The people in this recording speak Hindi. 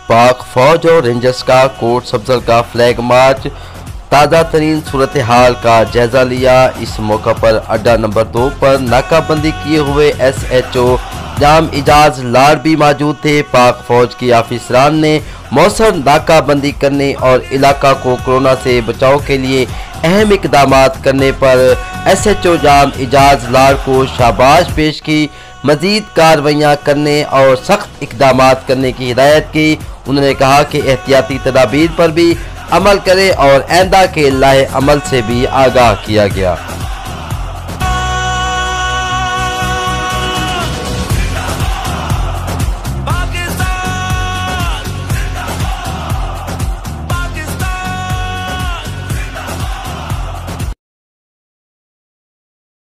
पाक फौज और रेंजर्स का कोट सब्जल का फ्लैग मार्च। ताज़ा तरीन सूरत हाल का जायजा लिया। इस मौका पर अड्डा नंबर 2 पर नाकाबंदी किए हुए SHO जाम इजाज लाड़ भी मौजूद थे। पाक फौज की ऑफिसरान ने मौसर नाकाबंदी करने और इलाका को कोरोना से बचाव के लिए अहम इकदाम करने पर SHO जाम इजाज लाड़ को शाबाश पेश की। मजीद कार्रवाइयाँ करने और सख्त इकदाम करने की हिदायत की। उन्होंने कहा कि एहतियाती तदाबीर पर भी अमल करें और आइंदा के लाहे अमल से भी आगाह किया गया।